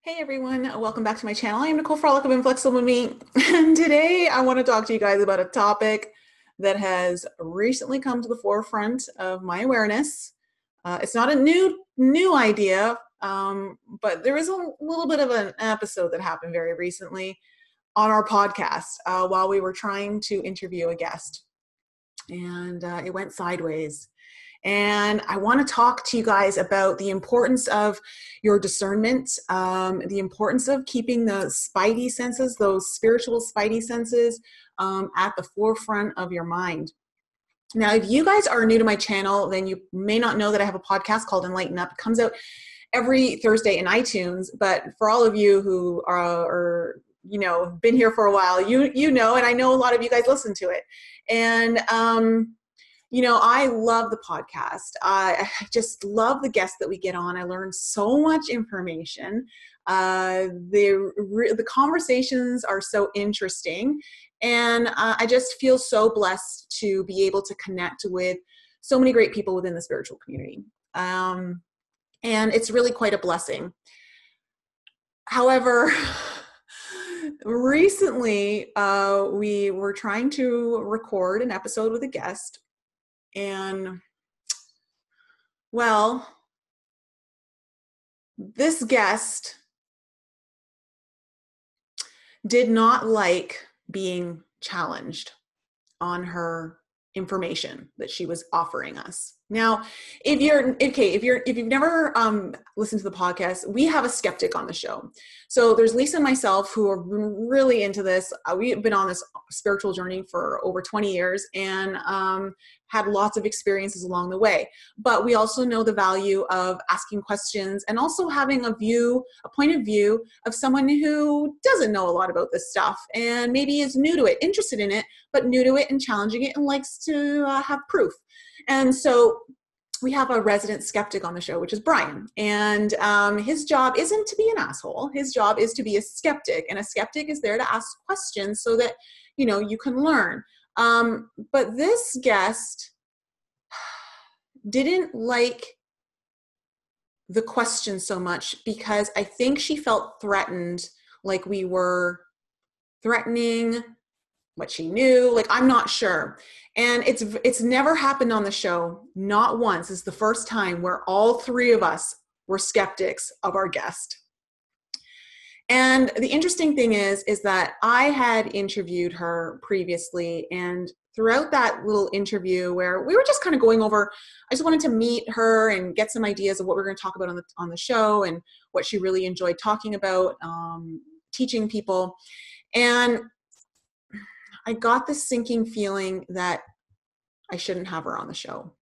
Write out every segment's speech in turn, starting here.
Hey everyone, welcome back to my channel. I am Nicole Frolic of Inflexible Me, and today I want to talk to you guys about a topic that has recently come to the forefront of my awareness. It's not a new idea, but there is a little bit of an episode that happened very recently on our podcast while we were trying to interview a guest, and it went sideways. And I want to talk to you guys about the importance of your discernment, the importance of keeping the spidey senses, those spiritual spidey senses, at the forefront of your mind. Now, if you guys are new to my channel, then you may not know that I have a podcast called Enlighten Up. It comes out every Thursday in iTunes. But for all of you who are been here for a while, you know, and I know a lot of you guys listen to it. And I love the podcast. I just love the guests that we get on. I learn so much information. The conversations are so interesting. And I just feel so blessed to be able to connect with so many great people within the spiritual community. And it's really quite a blessing. However, recently we were trying to record an episode with a guest. And, well, this guest did not like being challenged on her information that she was offering us. Now, if you've never listened to the podcast, we have a skeptic on the show. So there's Lisa and myself who are really into this. We've been on this spiritual journey for over 20 years and had lots of experiences along the way. But we also know the value of asking questions and also having a point of view of someone who doesn't know a lot about this stuff and maybe is new to it, interested in it, but new to it and challenging it and likes to have proof. And so we have a resident skeptic on the show, which is Brian. And his job isn't to be an asshole. His job is to be a skeptic. And a skeptic is there to ask questions so that, you can learn. But this guest didn't like the question so much because I think she felt threatened, like we were threatening what she knew. Like, I'm not sure. And it's never happened on the show. Not once. It's the first time where all three of us were skeptics of our guest. And the interesting thing is that I had interviewed her previously, and throughout that little interview where we were just kind of going over, I just wanted to meet her and get some ideas of what we're going to talk about on the show and what she really enjoyed talking about, teaching people. And I got this sinking feeling that I shouldn't have her on the show.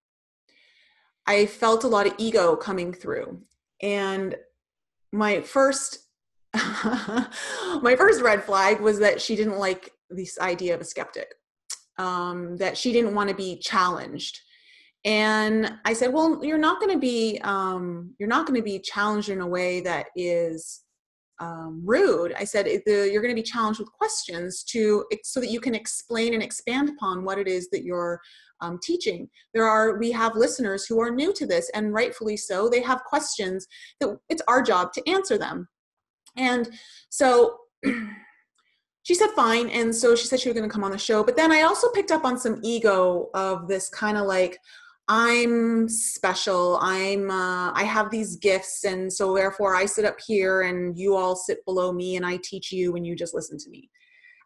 I felt a lot of ego coming through. And my first red flag was that she didn't like this idea of a skeptic, that she didn't want to be challenged. And I said, well, you're not going to be challenged in a way that is rude. I said, you're going to be challenged with questions so that you can explain and expand upon what it is that you're teaching. We have listeners who are new to this, and rightfully so. They have questions that it's our job to answer them. And so she said fine. And so she said she was going to come on the show. But then I also picked up on some ego of this kind of like, I'm special. I have these gifts. And so therefore I sit up here and you all sit below me and I teach you and you just listen to me.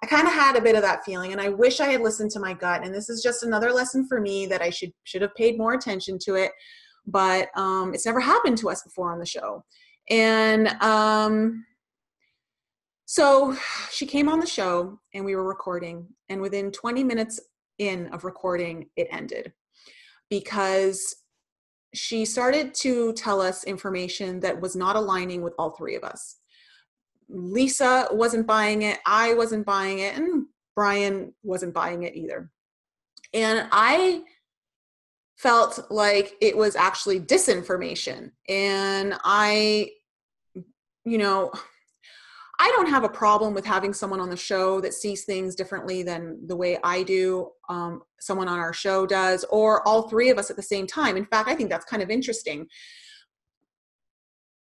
I kind of had a bit of that feeling, and I wish I had listened to my gut. And this is just another lesson for me that I should have paid more attention to it. But it's never happened to us before on the show. And so she came on the show and we were recording, and within 20 minutes in of recording, it ended because she started to tell us information that was not aligning with all three of us. Lisa wasn't buying it, I wasn't buying it, and Brian wasn't buying it either. And I felt like it was actually disinformation. And I don't have a problem with having someone on the show that sees things differently than the way I do, someone on our show does, or all three of us at the same time. In fact, I think that's kind of interesting.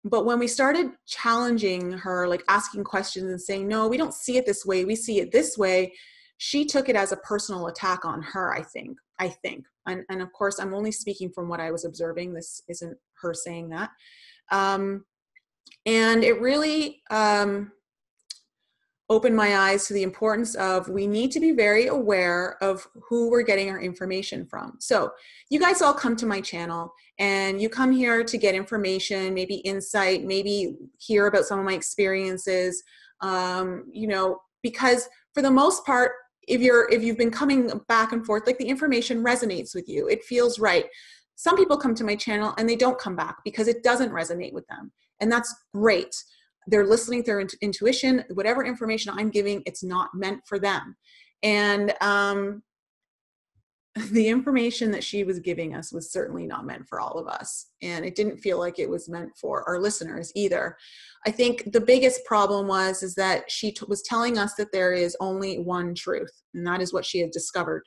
But when we started challenging her, like asking questions and saying, no, we don't see it this way, we see it this way, she took it as a personal attack on her, I think. And of course, I'm only speaking from what I was observing. This isn't her saying that. And it really opened my eyes to the importance of, we need to be very aware of who we're getting our information from. So you guys all come to my channel and you come here to get information, maybe insight, maybe hear about some of my experiences, because for the most part, if you've been coming back and forth, like the information resonates with you, it feels right. Some people come to my channel and they don't come back because it doesn't resonate with them. And that's great. They're listening to their intuition, whatever information I'm giving, it's not meant for them. And the information that she was giving us was certainly not meant for all of us. And it didn't feel like it was meant for our listeners either. I think the biggest problem is that she was telling us that there is only one truth, and that is what she had discovered.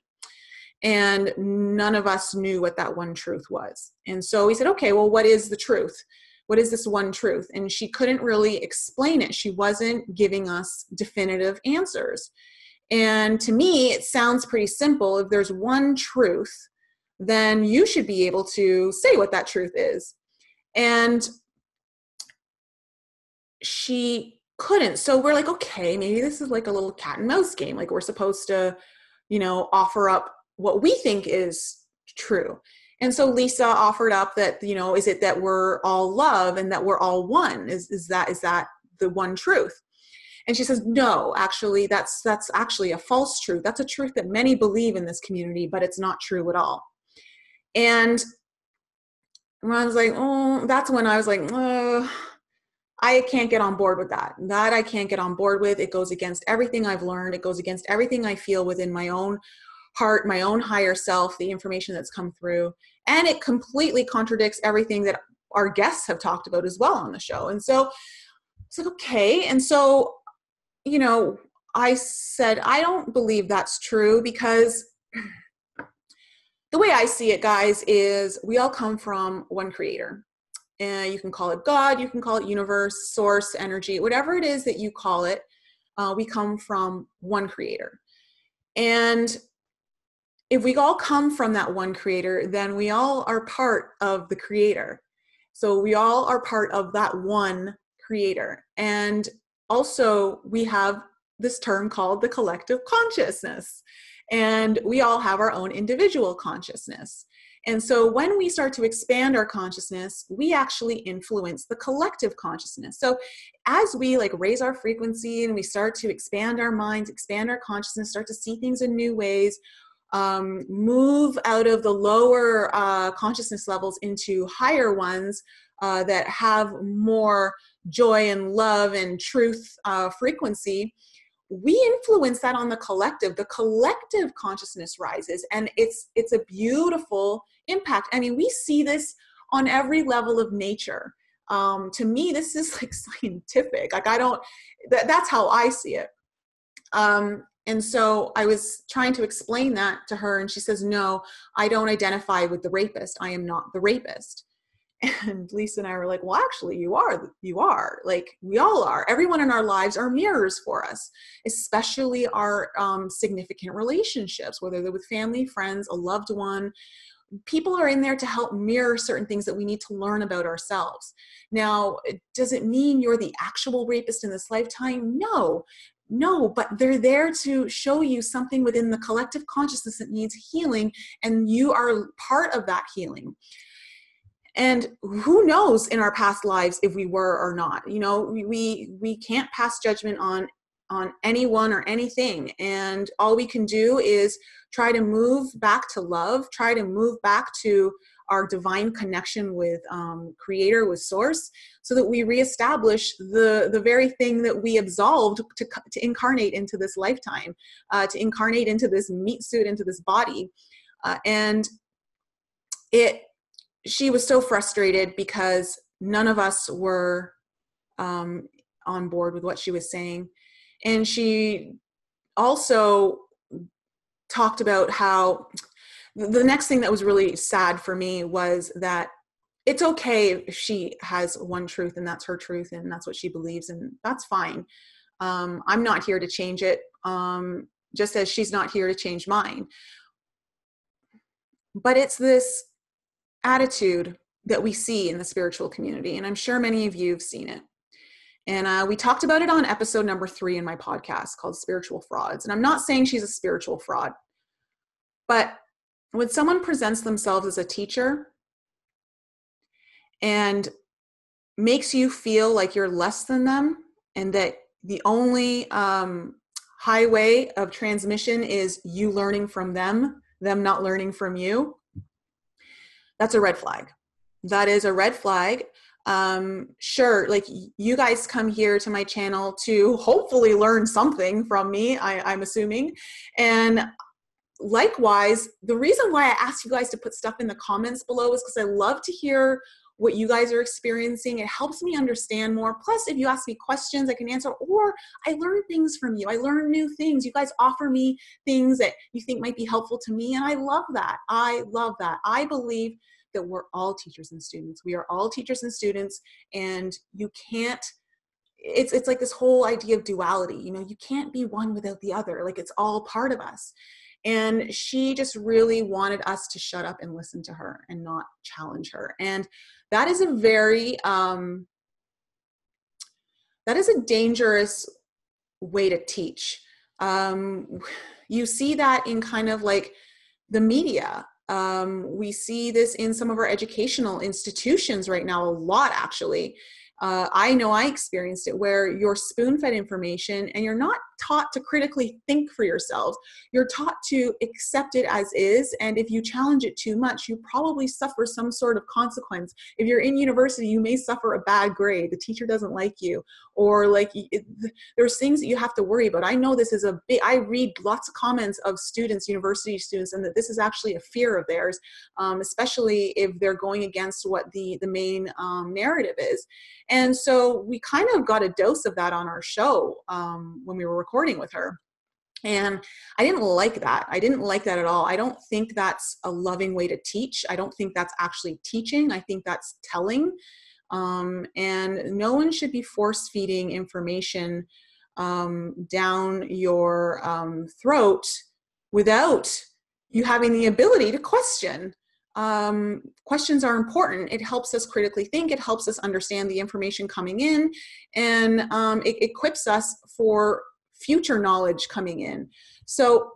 And none of us knew what that one truth was. And so we said, okay, well, what is the truth? What is this one truth? And she couldn't really explain it. She wasn't giving us definitive answers. And to me, it sounds pretty simple. If there's one truth, then you should be able to say what that truth is. And she couldn't. So we're like, okay, maybe this is like a little cat and mouse game. Like we're supposed to, offer up what we think is true. And so Lisa offered up that, is it that we're all love and that we're all one? Is that the one truth? And she says, no, actually, that's actually a false truth. That's a truth that many believe in this community, but it's not true at all. And Ron's like, oh, that's when I was like, oh, I can't get on board with that. That I can't get on board with. It goes against everything I've learned. It goes against everything I feel within my own heart, my own higher self, the information that's come through. And it completely contradicts everything that our guests have talked about as well on the show. And so it's like, okay. And so, I said, I don't believe that's true, because the way I see it, guys, is we all come from one creator. And you can call it God, you can call it universe, source, energy, whatever it is that you call it, we come from one creator. And if we all come from that one creator, then we all are part of the creator. So we all are part of that one creator. And also we have this term called the collective consciousness. And we all have our own individual consciousness. And so when we start to expand our consciousness, we actually influence the collective consciousness. So as we raise our frequency and we start to expand our minds, expand our consciousness, start to see things in new ways, move out of the lower consciousness levels into higher ones that have more joy and love and truth frequency, we influence that on the collective. The collective consciousness rises, and it's a beautiful impact. I mean, we see this on every level of nature. To me, this is scientific. That's how I see it. And so I was trying to explain that to her, and she says, no, I don't identify with the rapist. I am not the rapist. And Lisa and I were like, well, actually, you are. We all are. Everyone in our lives are mirrors for us, especially our significant relationships, whether they're with family, friends, a loved one. People are in there to help mirror certain things that we need to learn about ourselves. Now, does it mean you're the actual rapist in this lifetime? No, but they're there to show you something within the collective consciousness that needs healing, and you are part of that healing. And who knows in our past lives if we were or not. We can't pass judgment on anyone or anything. And all we can do is try to move back to love, try to move back to our divine connection with creator, with source, so that we reestablish the very thing that we absolved to incarnate into this lifetime, to incarnate into this meat suit, into this body. She was so frustrated because none of us were on board with what she was saying. And she also talked about how the next thing that was really sad for me was that it's okay if she has one truth and that's her truth and that's what she believes, and that's fine. I'm not here to change it, just as she's not here to change mine. But it's this attitude that we see in the spiritual community, and I'm sure many of you have seen it. And we talked about it on episode number 3 in my podcast called Spiritual Frauds. And I'm not saying she's a spiritual fraud, but when someone presents themselves as a teacher and makes you feel like you're less than them, and that the only highway of transmission is you learning from them not learning from you, that's a red flag. That is a red flag. Sure, like you guys come here to my channel to hopefully learn something from me, I'm assuming. And likewise, the reason why I ask you guys to put stuff in the comments below is because I love to hear what you guys are experiencing. It helps me understand more. Plus, if you ask me questions, I can answer, or I learn things from you. I learn new things. You guys offer me things that you think might be helpful to me, and I love that. I love that. I believe that we're all teachers and students. We are all teachers and students, and you can't, it's like this whole idea of duality. You know, you can't be one without the other. Like, it's all part of us. And she just really wanted us to shut up and listen to her and not challenge her. And that is a very, that is a dangerous way to teach. You see that in kind of like the media. We see this in some of our educational institutions right now, a lot actually. I know I experienced it, where you're spoon-fed information and you're not taught to critically think for yourself. You're taught to accept it as is, and if you challenge it too much, you probably suffer some sort of consequence. If you're in university, you may suffer a bad grade. The teacher doesn't like you, or like there's things that you have to worry about. I know this is a big, I read lots of comments of students, university students, and that this is actually a fear of theirs, especially if they're going against what the main narrative is. And so we kind of got a dose of that on our show when we were recording with her. And I didn't like that. I didn't like that at all. I don't think that's a loving way to teach. I don't think that's actually teaching. I think that's telling. And no one should be force feeding information down your throat without you having the ability to question. Questions are important. It helps us critically think. It helps us understand the information coming in, and it equips us for future knowledge coming in. So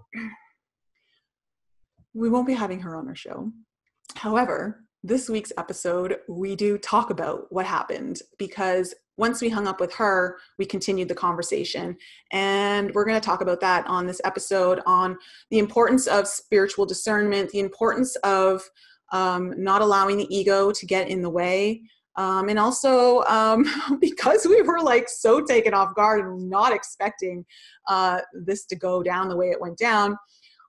we won't be having her on our show. However, this week's episode, we do talk about what happened, because once we hung up with her, we continued the conversation. And we're going to talk about that on this episode, on the importance of spiritual discernment, the importance of not allowing the ego to get in the way. And also because we were like so taken off guard and not expecting this to go down the way it went down,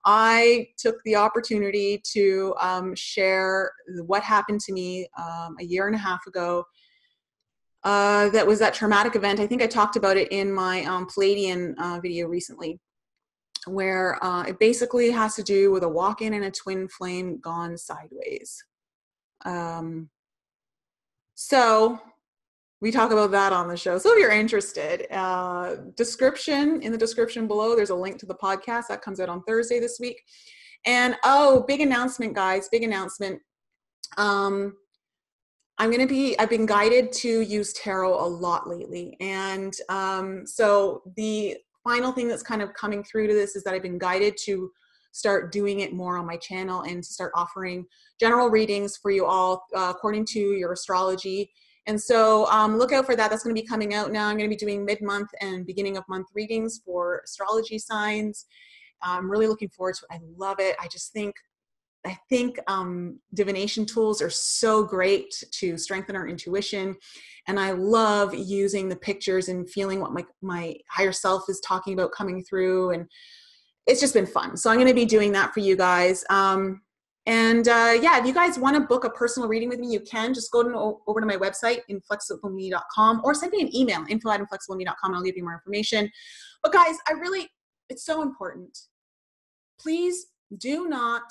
I took the opportunity to share what happened to me a year and a half ago. That was that traumatic event. I think I talked about it in my Palladian video recently, where it basically has to do with a walk-in and a twin flame gone sideways. So we talk about that on the show. So if you're interested, in the description below, there's a link to the podcast that comes out on Thursday this week. And big announcement, guys, big announcement. I've been guided to use tarot a lot lately. And so the final thing that's kind of coming through to this is that I've been guided to start doing it more on my channel and to start offering general readings for you all according to your astrology. And so look out for that. That's going to be coming out now. I'm going to be doing mid-month and beginning of month readings for astrology signs. I'm really looking forward to it. I love it. I think divination tools are so great to strengthen our intuition. And I love using the pictures and feeling what my higher self is talking about coming through. And it's just been fun. So I'm going to be doing that for you guys. If you guys want to book a personal reading with me, you can just go over to my website, inflexiblememe.com, or send me an email, info@inflexiblememe.com, and I'll give you more information. But guys, it's so important. Please do not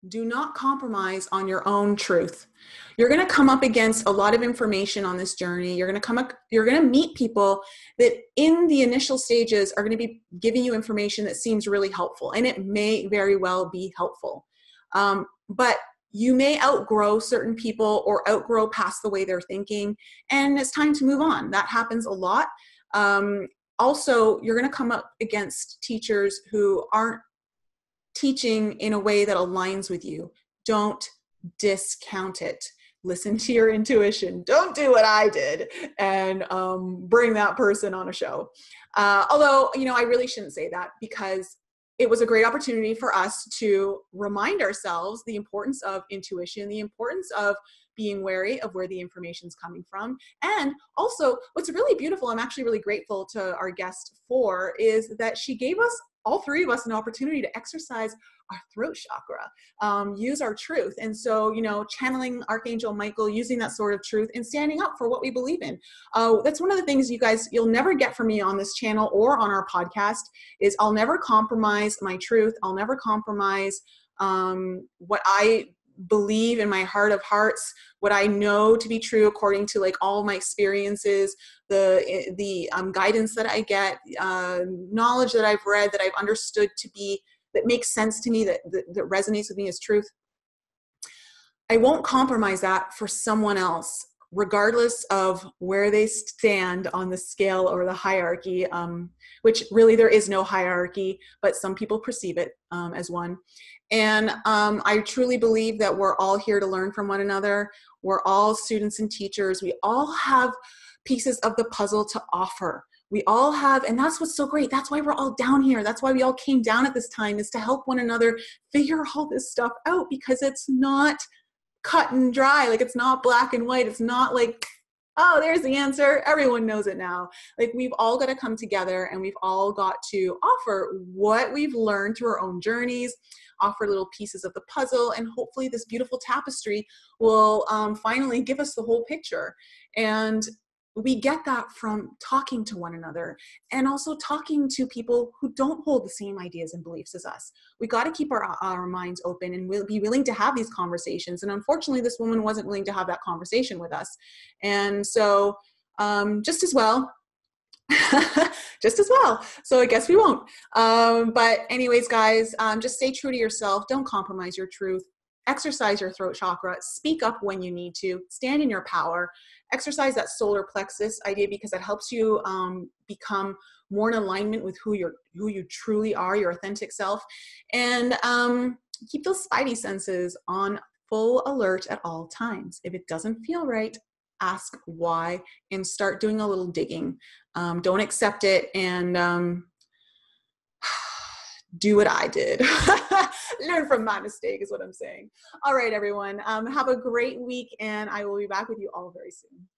do not compromise on your own truth. You're going to come up against a lot of information on this journey. You're going to meet people that in the initial stages are going to be giving you information that seems really helpful, and it may very well be helpful. But you may outgrow certain people or outgrow past the way they're thinking, and it's time to move on. That happens a lot. Also, you're going to come up against teachers who aren't teaching in a way that aligns with you. Don't discount it. Listen to your intuition. Don't do what I did and bring that person on a show. Although, I really shouldn't say that, because it was a great opportunity for us to remind ourselves the importance of intuition, the importance of being wary of where the information is coming from. And also, what's really beautiful, I'm actually really grateful to our guest for, is that she gave us, all three of us, an opportunity to exercise our throat chakra, use our truth. And so, channeling Archangel Michael, using that sort of truth and standing up for what we believe in. That's one of the things you'll never get from me on this channel or on our podcast, is I'll never compromise my truth. I'll never compromise what I believe in my heart of hearts, what I know to be true according to like all my experiences, the guidance that I get, knowledge that I've read, that I've understood to be, that makes sense to me, that resonates with me as truth. I won't compromise that for someone else, regardless of where they stand on the scale or the hierarchy, which really there is no hierarchy, but some people perceive it as one. And I truly believe that we're all here to learn from one another. We're all students and teachers. We all have pieces of the puzzle to offer. We all have, and that's what's so great. That's why we're all down here. That's why we all came down at this time, is to help one another figure all this stuff out, because it's not cut and dry. Like, it's not black and white. It's not like, oh, there's the answer. Everyone knows it now. Like, we've all got to come together, and we've all got to offer what we've learned through our own journeys, offer little pieces of the puzzle, and hopefully this beautiful tapestry will finally give us the whole picture. And we get that from talking to one another, and also talking to people who don't hold the same ideas and beliefs as us. We got to keep our minds open, and we'll be willing to have these conversations. And unfortunately, this woman wasn't willing to have that conversation with us. And so just as well, So I guess we won't. But anyways, guys, just stay true to yourself. Don't compromise your truth. Exercise your throat chakra. Speak up when you need to. Stand in your power. Exercise that solar plexus idea, because that helps you become more in alignment with who you truly are, your authentic self. And keep those spidey senses on full alert at all times. If it doesn't feel right, ask why and start doing a little digging. Don't accept it, and do what I did. Learn from my mistake is what I'm saying. All right, everyone. Have a great week, and I will be back with you all very soon.